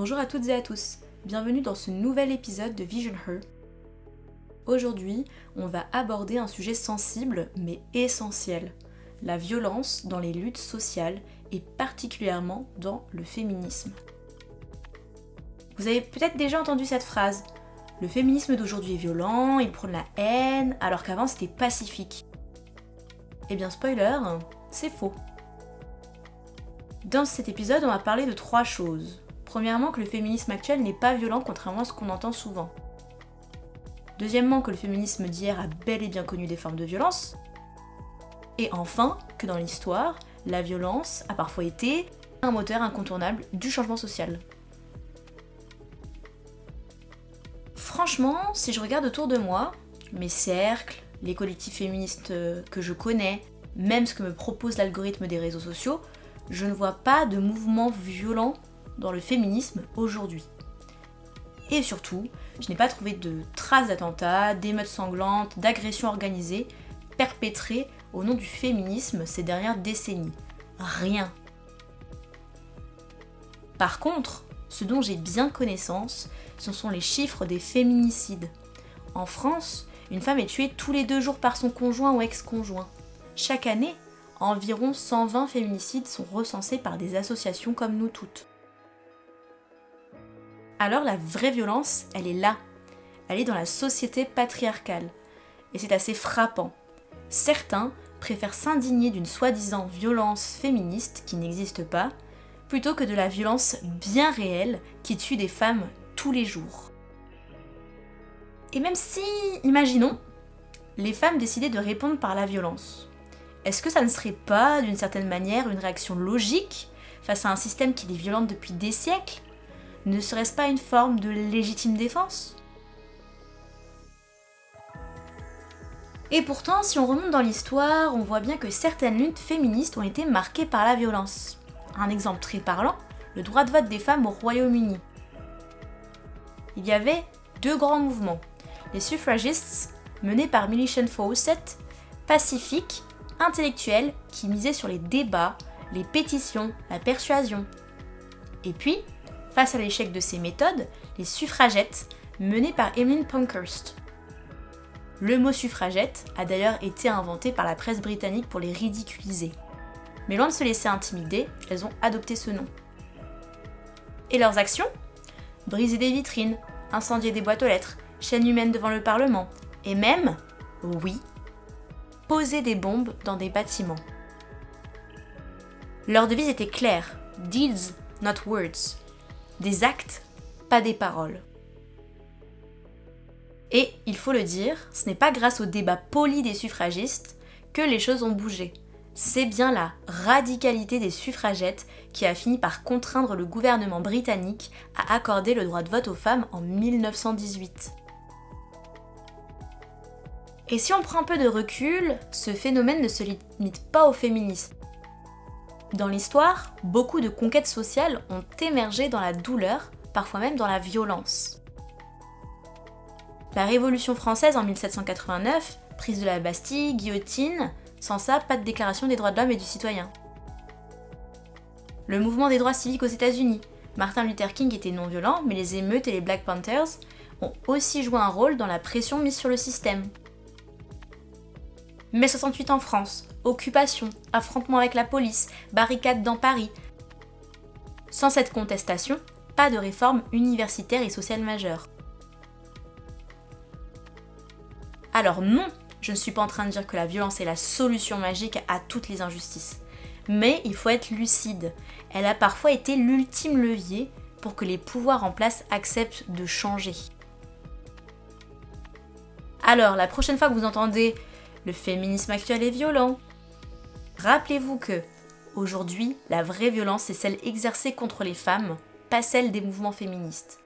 Bonjour à toutes et à tous, bienvenue dans ce nouvel épisode de Vision Her. Aujourd'hui, on va aborder un sujet sensible mais essentiel, la violence dans les luttes sociales et particulièrement dans le féminisme. Vous avez peut-être déjà entendu cette phrase, le féminisme d'aujourd'hui est violent, il prône la haine, alors qu'avant c'était pacifique. Eh bien spoiler, c'est faux. Dans cet épisode, on va parler de 3 choses. Premièrement, que le féminisme actuel n'est pas violent contrairement à ce qu'on entend souvent. Deuxièmement, que le féminisme d'hier a bel et bien connu des formes de violence. Et enfin, que dans l'histoire, la violence a parfois été un moteur incontournable du changement social. Franchement, si je regarde autour de moi, mes cercles, les collectifs féministes que je connais, même ce que me propose l'algorithme des réseaux sociaux, je ne vois pas de mouvement violent dans le féminisme aujourd'hui. Et surtout, je n'ai pas trouvé de traces d'attentats, d'émeutes sanglantes, d'agressions organisées perpétrées au nom du féminisme ces dernières décennies. Rien. Par contre, ce dont j'ai bien connaissance, ce sont les chiffres des féminicides. En France, une femme est tuée tous les 2 jours par son conjoint ou ex-conjoint. Chaque année, environ 120 féminicides sont recensés par des associations comme nous toutes. Alors la vraie violence, elle est là. Elle est dans la société patriarcale. Et c'est assez frappant. Certains préfèrent s'indigner d'une soi-disant violence féministe qui n'existe pas, plutôt que de la violence bien réelle qui tue des femmes tous les jours. Et même si, imaginons, les femmes décidaient de répondre par la violence, est-ce que ça ne serait pas, d'une certaine manière, une réaction logique face à un système qui les violente depuis des siècles ? Ne serait-ce pas une forme de légitime défense ? Et pourtant, si on remonte dans l'histoire, on voit bien que certaines luttes féministes ont été marquées par la violence. Un exemple très parlant, le droit de vote des femmes au Royaume-Uni. Il y avait 2 grands mouvements. Les suffragistes, menés par Millicent Fawcett, pacifiques, intellectuels, qui misaient sur les débats, les pétitions, la persuasion. Et puis, face à l'échec de ces méthodes, les suffragettes, menées par Emmeline Pankhurst. Le mot suffragette a d'ailleurs été inventé par la presse britannique pour les ridiculiser. Mais loin de se laisser intimider, elles ont adopté ce nom. Et leurs actions ? Briser des vitrines, incendier des boîtes aux lettres, chaînes humaines devant le Parlement, et même, oui, poser des bombes dans des bâtiments. Leur devise était claire, deeds, not words. Des actes, pas des paroles. Et, il faut le dire, ce n'est pas grâce au débat poli des suffragistes que les choses ont bougé. C'est bien la radicalité des suffragettes qui a fini par contraindre le gouvernement britannique à accorder le droit de vote aux femmes en 1918. Et si on prend un peu de recul, ce phénomène ne se limite pas au féminisme. Dans l'histoire, beaucoup de conquêtes sociales ont émergé dans la douleur, parfois même dans la violence. La Révolution française en 1789, prise de la Bastille, guillotine, sans ça, pas de déclaration des droits de l'homme et du citoyen. Le mouvement des droits civiques aux États-Unis. Martin Luther King était non violent, mais les émeutes et les Black Panthers ont aussi joué un rôle dans la pression mise sur le système. Mai 68 en France, occupation, affrontement avec la police, barricades dans Paris. Sans cette contestation, pas de réforme universitaire et sociale majeure. Alors non, je ne suis pas en train de dire que la violence est la solution magique à toutes les injustices. Mais il faut être lucide. Elle a parfois été l'ultime levier pour que les pouvoirs en place acceptent de changer. Alors, la prochaine fois que vous entendez « le féminisme actuel est violent », rappelez-vous que, aujourd'hui, la vraie violence est celle exercée contre les femmes, pas celle des mouvements féministes.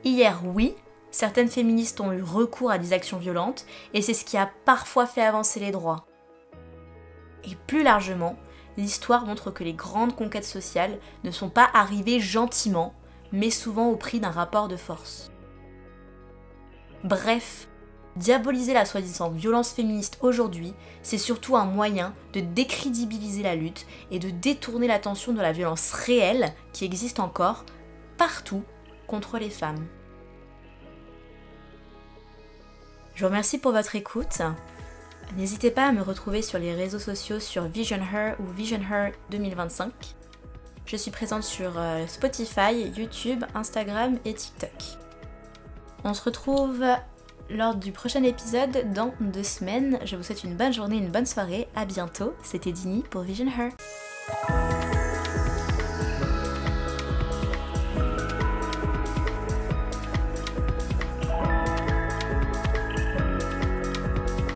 Hier, oui, certaines féministes ont eu recours à des actions violentes, et c'est ce qui a parfois fait avancer les droits. Et plus largement, l'histoire montre que les grandes conquêtes sociales ne sont pas arrivées gentiment, mais souvent au prix d'un rapport de force. Bref, diaboliser la soi-disant violence féministe aujourd'hui, c'est surtout un moyen de décrédibiliser la lutte et de détourner l'attention de la violence réelle qui existe encore partout contre les femmes. Je vous remercie pour votre écoute. N'hésitez pas à me retrouver sur les réseaux sociaux sur Vision Her ou Vision Her 2025. Je suis présente sur Spotify, YouTube, Instagram et TikTok. On se retrouve lors du prochain épisode dans 2 semaines. Je vous souhaite une bonne journée, une bonne soirée. À bientôt. C'était Dini pour Vision Her.